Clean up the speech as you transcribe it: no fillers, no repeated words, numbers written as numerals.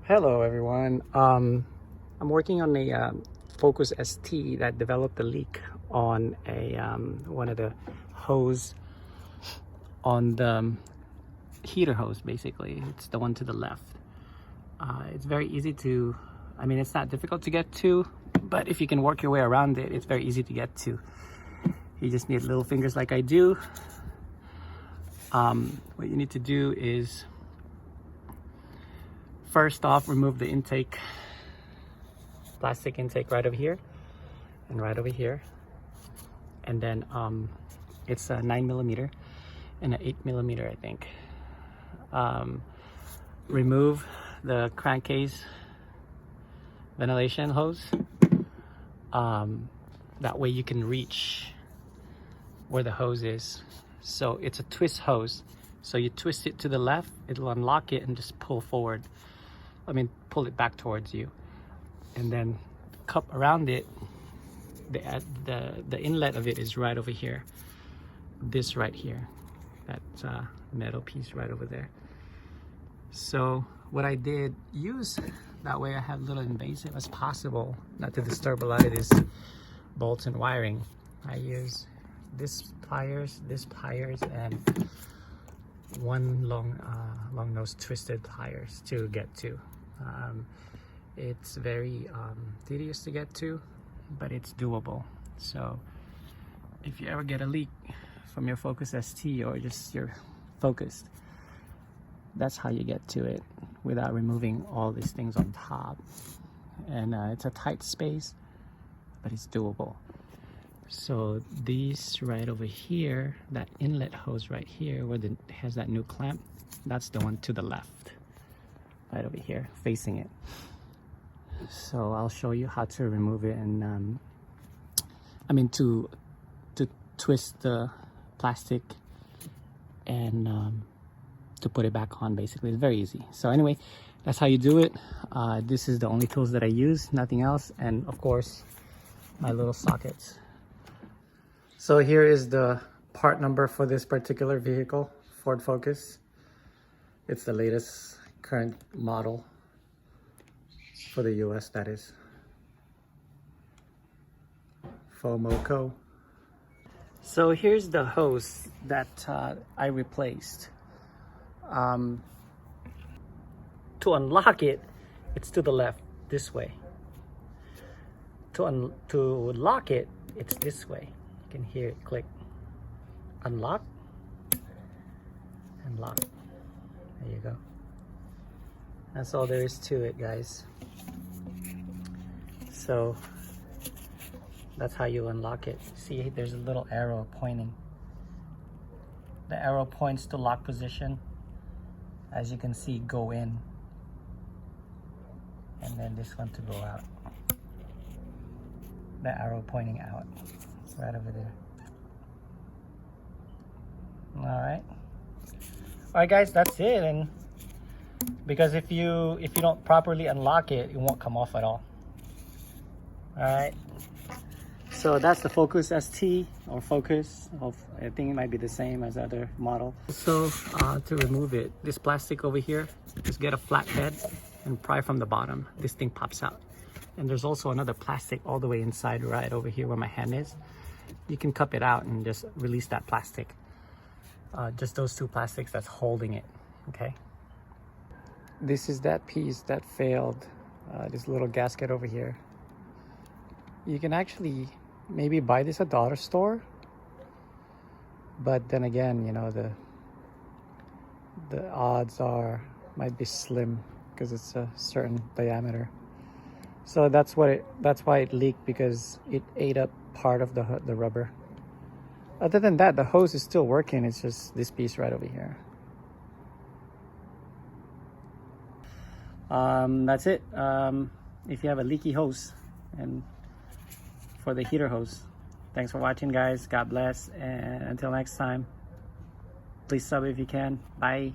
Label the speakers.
Speaker 1: Hello everyone. I'm working on a Focus ST that developed a leak on a one of the hose on the heater hose. Basically, it's the one to the left. It's very easy to, I mean, it's not difficult to get to, but if you can work your way around it, it's very easy to get to. You just need little fingers like I do. What you need to do is, first off, remove the intake, plastic intake right over here and right over here. And then it's a 9mm and an 8mm, I think. Remove the crankcase ventilation hose. That way you can reach where the hose is. So it's a twist hose. So you twist it to the left, it'll unlock it and just pull forward. I mean, pull it back towards you, and then cup around it. The inlet of it is right over here. This right here, that metal piece right over there. So what I did, use that way I have little invasive as possible, not to disturb a lot of this bolts and wiring. I use this pliers, and one long nose twisted pliers to get to. It's very tedious to get to, but it's doable. So if you ever get a leak from your Focus ST or just your Focus, that's how you get to it without removing all these things on top. And it's a tight space, but it's doable. So these right over here, that inlet hose right here where it has that new clamp, that's the one to the left, right over here, facing it. So I'll show you how to remove it, and to twist the plastic and to put it back on. Basically, it's very easy. So anyway, that's how you do it. This is the only tools that I use, nothing else, and of course my little sockets. So here is the part number for this particular vehicle, Ford Focus. It's the latest current model for the US, that is. FOMOCO. So here's the hose that I replaced. To unlock it, it's to the left, this way. To lock it, it's this way. You can hear it click. Unlock and lock. There you go. That's all there is to it, guys. So that's how you unlock it. See, there's a little arrow pointing. The arrow points to lock position. As you can see, go in. And then this one to go out. The arrow pointing out. Right over there. Alright, guys, that's it. And because if you don't properly unlock it, it won't come off at all. Alright, so that's the Focus ST or Focus. I think it might be the same as the other model. So to remove it, this plastic over here, just get a flat bed and pry from the bottom. This thing pops out. And there's also another plastic all the way inside right over here where my hand is. You can cup it out and just release that plastic. Just those two plastics that's holding it, okay? This is that piece that failed, this little gasket over here. You can actually maybe buy this at dollar store, but then again, you know, the odds might be slim because it's a certain diameter. So that's why it leaked, because it ate up part of the rubber. Other than that, the hose is still working. It's just this piece right over here. That's it. If you have a leaky hose and for the heater hose. Thanks for watching, guys. God bless, and until next time, please sub if you can. Bye.